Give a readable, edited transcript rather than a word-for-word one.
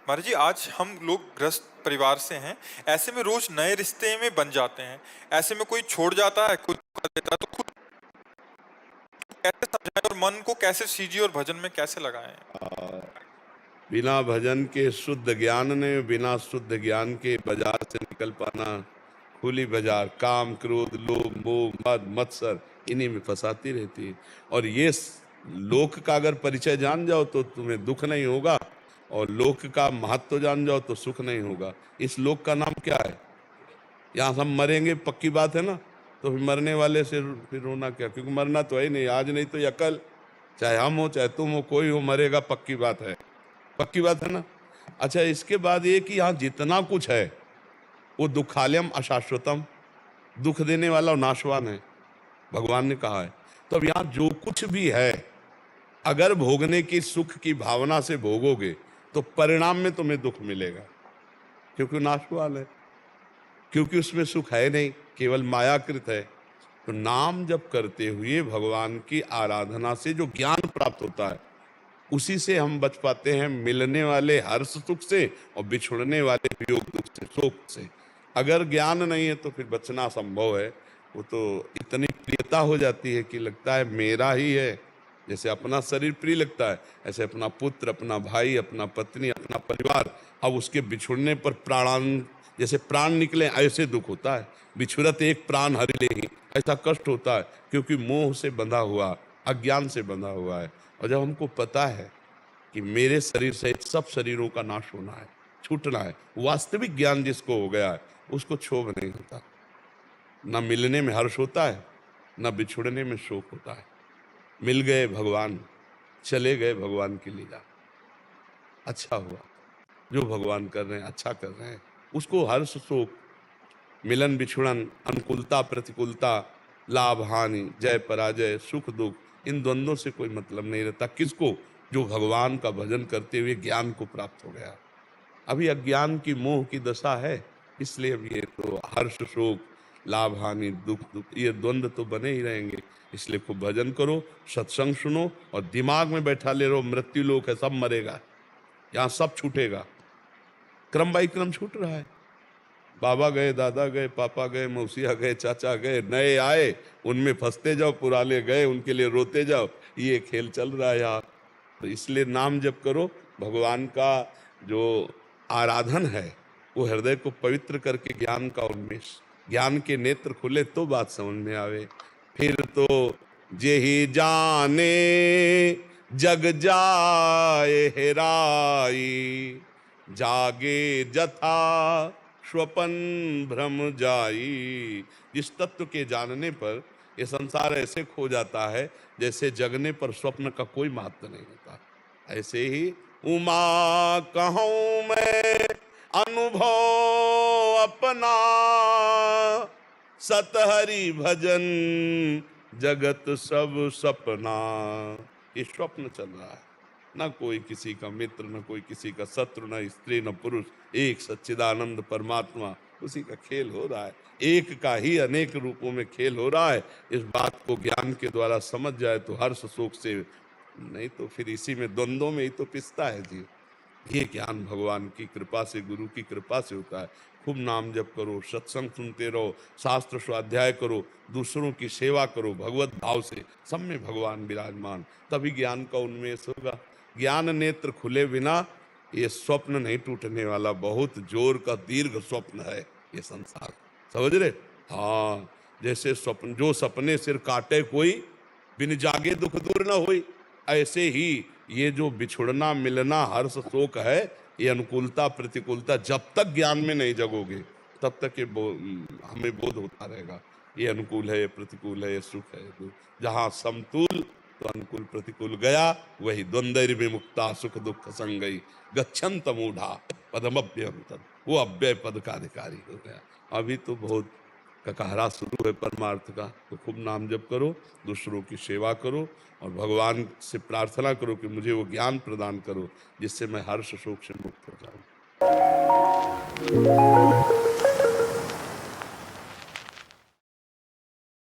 महाराज जी, आज हम लोग ग्रस्त परिवार से हैं। ऐसे में रोज नए रिश्ते में बन जाते हैं। ऐसे में कोई छोड़ जाता है, कोई धोखा देता है, तो खुद कैसे समझाएं और मन को कैसे सींचे और भजन में कैसे लगाएं? बिना भजन के शुद्ध ज्ञान ने, बिना शुद्ध ज्ञान के बाजार से निकल पाना खुली बाजार काम क्रोध लोभ मोह मद मत्सर इन्हीं में फंसाती रहती है। और ये लोक का अगर परिचय जान जाओ तो तुम्हें दुख नहीं होगा, और लोक का महत्व जान जाओ तो सुख नहीं होगा। इस लोक का नाम क्या है? यहाँ सब मरेंगे, पक्की बात है ना। तो फिर मरने वाले से फिर रोना क्या, क्योंकि मरना तो है ही नहीं। आज नहीं तो या कल, चाहे हम हो चाहे तुम हो, कोई हो मरेगा, पक्की बात है, पक्की बात है ना। अच्छा, इसके बाद ये कि यहाँ जितना कुछ है वो दुखालयम अशाश्वतम, दुख देने वाला और नाशवान है, भगवान ने कहा है। तो अब यहाँ जो कुछ भी है, अगर भोगने की सुख की भावना से भोगोगे तो परिणाम में तुम्हें दुख मिलेगा, क्योंकि नाशवान है, क्योंकि उसमें सुख है नहीं, केवल मायाकृत है। तो नाम जप करते हुए भगवान की आराधना से जो ज्ञान प्राप्त होता है, उसी से हम बच पाते हैं मिलने वाले हर्ष सुख से और बिछुड़ने वाले वियोग दुख से, शोक से। अगर ज्ञान नहीं है तो फिर बचना असंभव है। वो तो इतनी प्रियता हो जाती है कि लगता है मेरा ही है। जैसे अपना शरीर प्रिय लगता है, ऐसे अपना पुत्र, अपना भाई, अपना पत्नी, अपना परिवार। अब उसके बिछुड़ने पर प्राणान, जैसे प्राण निकले ऐसे दुख होता है। बिछुड़त एक प्राण हरि लेहि, ऐसा कष्ट होता है, क्योंकि मोह से बंधा हुआ, अज्ञान से बंधा हुआ है। और जब हमको पता है कि मेरे शरीर सहित सब शरीरों का नाश होना है, छूटना है, वास्तविक ज्ञान जिसको हो गया है उसको क्षोभ नहीं होता। न मिलने में हर्ष होता है, न बिछुड़ने में शोक होता है। मिल गए भगवान, चले गए भगवान की लीला, अच्छा हुआ। जो भगवान कर रहे हैं अच्छा कर रहे हैं, उसको हर्ष शोक, मिलन बिछुड़न, अनुकूलता प्रतिकूलता, लाभ हानि, जय पराजय, सुख दुख, इन द्वंद्वों से कोई मतलब नहीं रहता। किसको? जो भगवान का भजन करते हुए ज्ञान को प्राप्त हो गया। अभी अज्ञान की मोह की दशा है, इसलिए अब ये तो हर्ष शोक, लाभ हानि, दुख दुख, ये द्वंद्व तो बने ही रहेंगे। इसलिए खूब भजन करो, सत्संग सुनो, और दिमाग में बैठा ले रहो मृत्यु लोक है, सब मरेगा, यहाँ सब छूटेगा, क्रम बाई क्रम छूट रहा है। बाबा गए, दादा गए, पापा गए, मौसिया गए, चाचा गए, नए आए, उनमें फंसते जाओ, पुराने गए उनके लिए रोते जाओ, ये खेल चल रहा है यार। तो इसलिए नाम जप करो, भगवान का जो आराधन है वो हृदय को पवित्र करके ज्ञान का उन्मेष, ज्ञान के नेत्र खुले तो बात समझ में आवे। फिर तो जेहि जाने जग जाए हेराई, जागे जथा स्वपन भ्रम जाई। जिस तत्व के जानने पर ये संसार ऐसे खो जाता है जैसे जगने पर स्वप्न का कोई महत्व नहीं होता। ऐसे ही उमा कहूँ मैं अनुभव अपना, सतहरि भजन जगत सब सपना। ये स्वप्न चल रहा है, न कोई किसी का मित्र, न कोई किसी का शत्रु, न स्त्री न पुरुष, एक सच्चिदानंद परमात्मा, उसी का खेल हो रहा है। एक का ही अनेक रूपों में खेल हो रहा है। इस बात को ज्ञान के द्वारा समझ जाए तो हर्ष शोक से, नहीं तो फिर इसी में द्वंद्वों में ही तो पिसता है जी। ये ज्ञान भगवान की कृपा से, गुरु की कृपा से होता है। खूब नाम जप करो, सत्संग सुनते रहो, शास्त्र स्वाध्याय करो, दूसरों की सेवा करो भगवत भाव से, सब में भगवान विराजमान, तभी ज्ञान का उन्मेष होगा। ज्ञान नेत्र खुले बिना ये स्वप्न नहीं टूटने वाला, बहुत जोर का दीर्घ स्वप्न है ये संसार, समझ रहे? हाँ, जैसे स्वप्न, जो सपने सिर काटे कोई, बिन जागे दुख दूर न होई, ऐसे ही ये जो बिछुड़ना मिलना हर्ष शोक है, ये अनुकूलता प्रतिकूलता, जब तक ज्ञान में नहीं जगोगे तब तक ये हमें बोध होता रहेगा। ये अनुकूल है, ये प्रतिकूल है, ये सुख है, दुख। जहाँ समतुल तो अनुकूल प्रतिकूल गया, वही द्वंद्व विमुक्ता सुख दुख संगई, गच्छन्त मूढ़ा पदमभ्यम तद, वो अव्यय पद का अधिकारी हो गया। अभी तो बहुत ककहरा शुरू है परमार्थ का। तो खूब नाम जप करो, दूसरों की सेवा करो, और भगवान से प्रार्थना करो कि मुझे वो ज्ञान प्रदान करो जिससे मैं हर्ष शोक से मुक्त हो जाऊं।